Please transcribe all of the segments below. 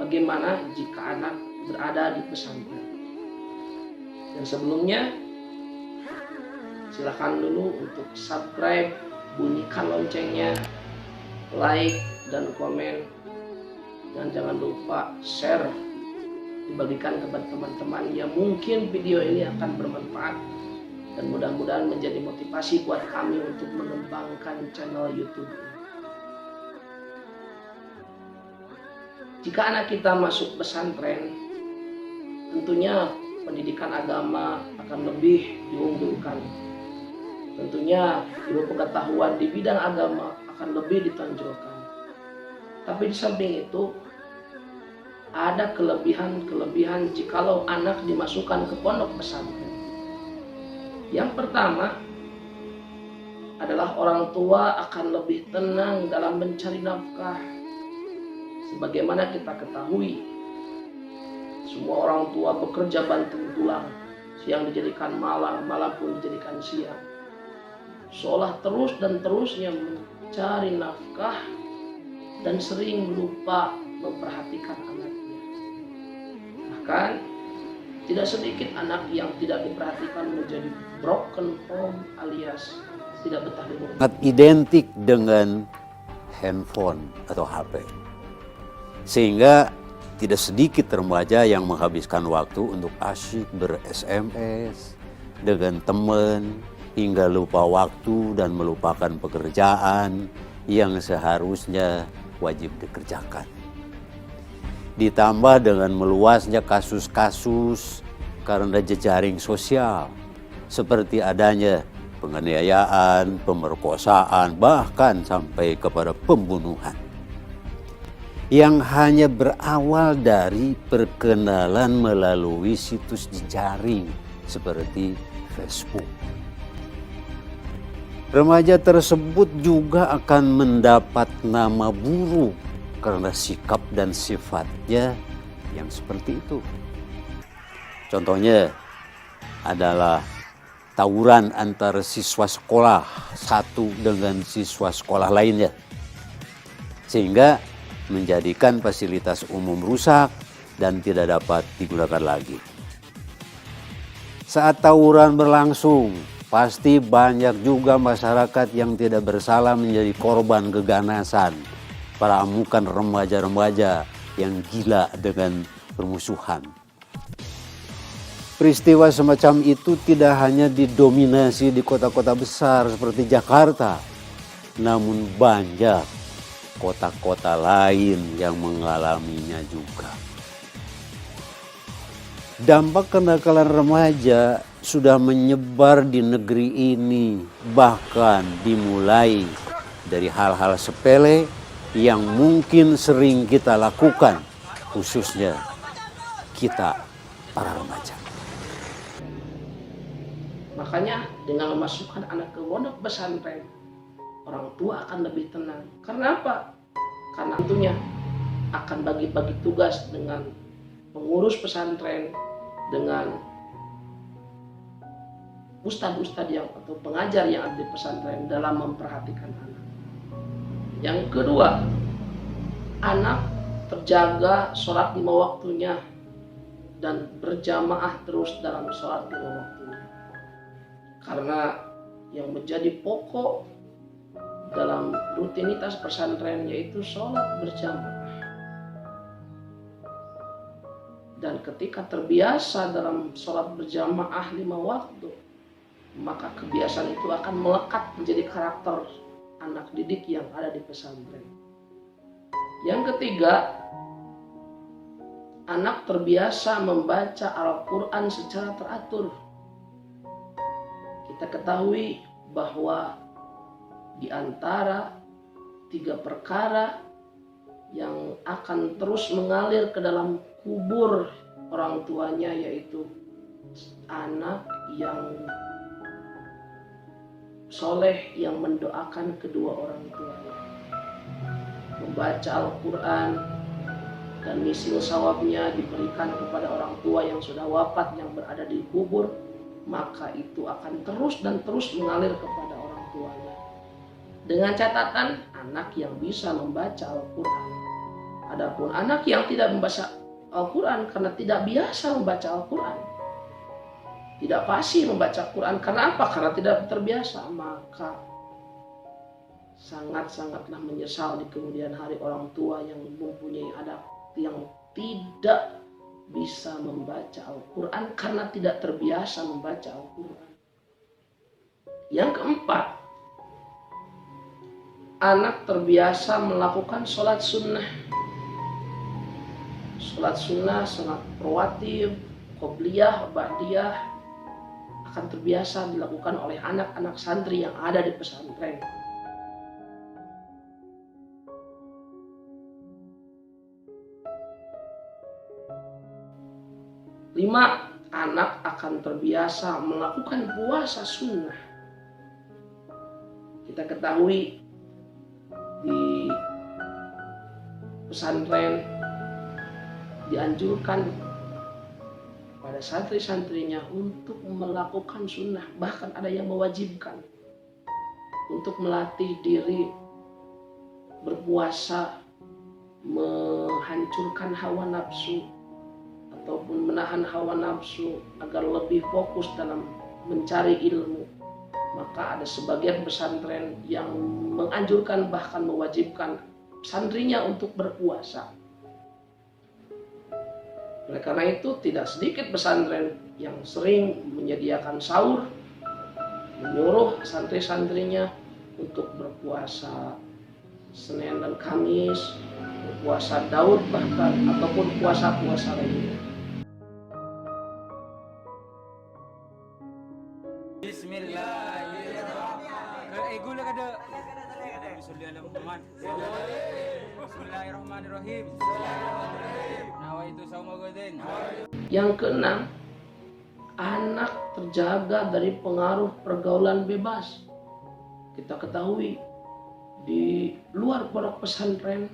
bagaimana jika anak berada di pesantren. Dan sebelumnya, silakan dulu untuk subscribe, bunyikan loncengnya, like dan komen, dan jangan lupa share, dibagikan kepada teman-teman yang mungkin video ini akan bermanfaat dan mudah-mudahan menjadi motivasi buat kami untuk mengembangkan channel YouTube ini. Jika anak kita masuk pesantren, tentunya pendidikan agama akan lebih diunggulkan. Tentunya ilmu pengetahuan di bidang agama akan lebih ditonjolkan. Tapi di samping itu, ada kelebihan-kelebihan jikalau anak dimasukkan ke pondok pesantren. Yang pertama adalah orang tua akan lebih tenang dalam mencari nafkah. Sebagaimana kita ketahui, semua orang tua bekerja banting tulang, siang dijadikan malam, malam pun dijadikan siang. Seolah terus dan terusnya mencari nafkah dan sering lupa memperhatikan anaknya. Bahkan tidak sedikit anak yang tidak diperhatikan menjadi broken home alias tidak betah di rumah. Sangat identik dengan handphone atau HP. Sehingga tidak sedikit remaja yang menghabiskan waktu untuk asyik ber-SMS dengan teman hingga lupa waktu dan melupakan pekerjaan yang seharusnya wajib dikerjakan. Ditambah dengan meluasnya kasus-kasus karena jejaring sosial seperti adanya penganiayaan, pemerkosaan, bahkan sampai kepada pembunuhan yang hanya berawal dari perkenalan melalui situs jejaring seperti Facebook. Remaja tersebut juga akan mendapat nama buruk karena sikap dan sifatnya yang seperti itu. Contohnya adalah tawuran antara siswa sekolah satu dengan siswa sekolah lainnya, sehingga menjadikan fasilitas umum rusak dan tidak dapat digunakan lagi. Saat tawuran berlangsung, pasti banyak juga masyarakat yang tidak bersalah menjadi korban keganasan para amukan remaja-remaja yang gila dengan permusuhan. Peristiwa semacam itu tidak hanya didominasi di kota-kota besar seperti Jakarta, namun banyak kota-kota lain yang mengalaminya juga. Dampak kenakalan remaja sudah menyebar di negeri ini, bahkan dimulai dari hal-hal sepele yang mungkin sering kita lakukan, khususnya kita para remaja. Makanya dengan memasukkan anak ke pondok pesantren, orang tua akan lebih tenang. Karena apa? Karena tentunya akan bagi-bagi tugas dengan pengurus pesantren, dengan ustadz-ustadz yang atau pengajar yang ada di pesantren dalam memperhatikan anak. Yang kedua, anak terjaga sholat 5 waktunya dan berjamaah terus dalam sholat 5 waktunya. Karena yang menjadi pokok dalam rutinitas pesantren yaitu sholat berjamaah. Dan ketika terbiasa dalam sholat berjamaah 5 waktu, maka kebiasaan itu akan melekat menjadi karakter anak didik yang ada di pesantren. Yang ketiga, anak terbiasa membaca Al-Quran secara teratur. Kita ketahui bahwa di antara 3 perkara yang akan terus mengalir ke dalam kubur orang tuanya yaitu anak yang soleh yang mendoakan kedua orang tuanya, membaca Al-Quran dan misil sawabnya diberikan kepada orang tua yang sudah wafat yang berada di kubur, maka itu akan terus dan terus mengalir kepada orang tuanya. Dengan catatan anak yang bisa membaca Al-Quran Adapun anak yang tidak membaca Al-Quran karena tidak biasa membaca Al-Quran, tidak fasih membaca Al-Quran, karena apa? Karena tidak terbiasa, maka sangat-sangatlah menyesal di kemudian hari orang tua yang mempunyai anak yang tidak bisa membaca Al-Quran karena tidak terbiasa membaca Al-Quran. Yang keempat, anak terbiasa melakukan sholat sunnah. Sholat sunnah, sholat rawatib, qobliyah, ba'diyah akan terbiasa dilakukan oleh anak-anak santri yang ada di pesantren. Lima, anak akan terbiasa melakukan puasa sunnah. Kita ketahui di pesantren dianjurkan pada santri-santrinya untuk melakukan sunnah, bahkan ada yang mewajibkan untuk melatih diri berpuasa, menghancurkan hawa nafsu ataupun menahan hawa nafsu agar lebih fokus dalam mencari ilmu. Maka ada sebagian pesantren yang menganjurkan bahkan mewajibkan santrinya untuk berpuasa. Oleh karena itu tidak sedikit pesantren yang sering menyediakan sahur, menyuruh santri-santrinya untuk berpuasa Senin dan Kamis, berpuasa Daud bahkan, ataupun puasa-puasa lainnya. Bismillahirrahmanirrahim. Yang keenam, anak terjaga dari pengaruh pergaulan bebas. Kita ketahui di luar pondok pesantren,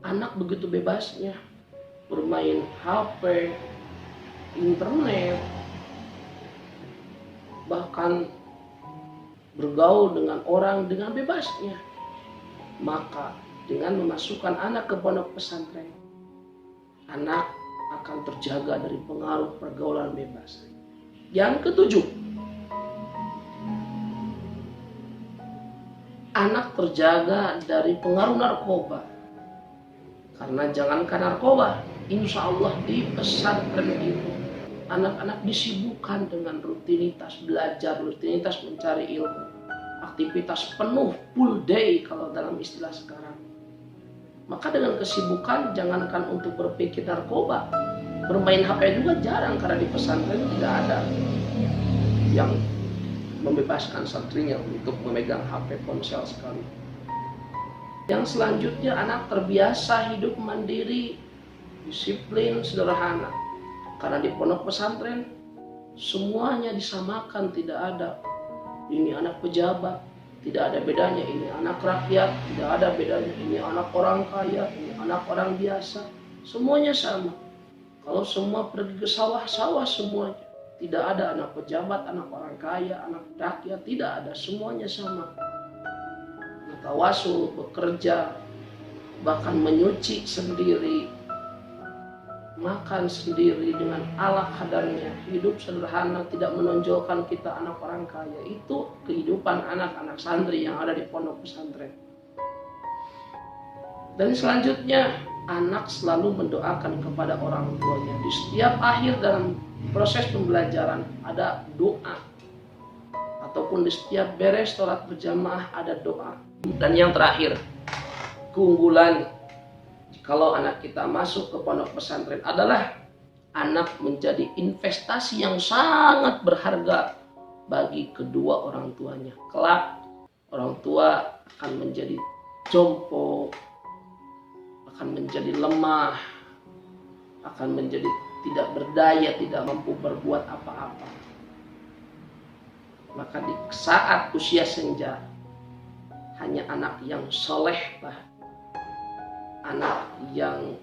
anak begitu bebasnya bermain HP, internet, bahkan bergaul dengan orang dengan bebasnya. Maka dengan memasukkan anak ke pondok pesantren, anak akan terjaga dari pengaruh pergaulan bebas. Yang ketujuh, anak terjaga dari pengaruh narkoba. Karena jangankan narkoba, insya Allah di pesantren itu anak-anak disibukkan dengan rutinitas belajar, rutinitas mencari ilmu, aktivitas penuh, full day kalau dalam istilah sekarang. Maka dengan kesibukan, jangankan untuk berpikir narkoba, bermain HP juga jarang, karena di pesantren tidak ada yang membebaskan santrinya untuk memegang HP ponsel sekali. Yang selanjutnya, anak terbiasa hidup mandiri, disiplin, sederhana. Karena di pondok pesantren semuanya disamakan, tidak ada ini anak pejabat, tidak ada bedanya ini anak rakyat, tidak ada bedanya ini anak orang kaya, ini anak orang biasa, semuanya sama. Kalau semua pergi ke sawah-sawah semuanya, tidak ada anak pejabat, anak orang kaya, anak rakyat, tidak ada, semuanya sama. Tawasul, bekerja, bahkan menyuci sendiri, makan sendiri dengan ala kadarnya, hidup sederhana, tidak menonjolkan kita anak orang kaya. Itu kehidupan anak-anak santri yang ada di pondok pesantren. Dan selanjutnya, anak selalu mendoakan kepada orang tuanya. Di setiap akhir dalam proses pembelajaran ada doa, ataupun di setiap beres sholat berjamaah ada doa. Dan yang terakhir, keunggulan kalau anak kita masuk ke pondok pesantren adalah anak menjadi investasi yang sangat berharga bagi kedua orang tuanya. Kelak orang tua akan menjadi jompo, akan menjadi lemah, akan menjadi tidak berdaya, tidak mampu berbuat apa-apa. Maka di saat usia senja, hanya anak yang solehlah, anak yang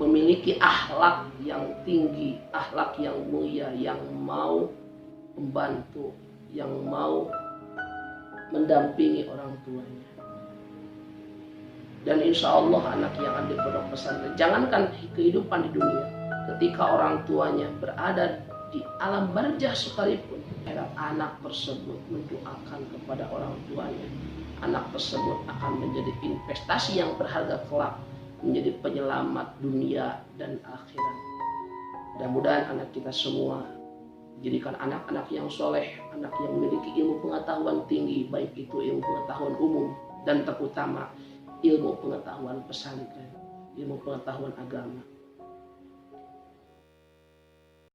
memiliki akhlak yang tinggi, akhlak yang mulia, yang mau membantu, yang mau mendampingi orang tuanya. Dan insya Allah anak yang ada di pondok pesantren, jangankan kehidupan di dunia, ketika orang tuanya berada di alam barzah sekalipun, anak tersebut mendoakan kepada orang tuanya. Anak tersebut akan menjadi investasi yang berharga kelak, menjadi penyelamat dunia dan akhirat. Mudah-mudahan anak kita semua jadikan anak-anak yang soleh, anak yang memiliki ilmu pengetahuan tinggi, baik itu ilmu pengetahuan umum dan terutama ilmu pengetahuan pesantren, ilmu pengetahuan agama.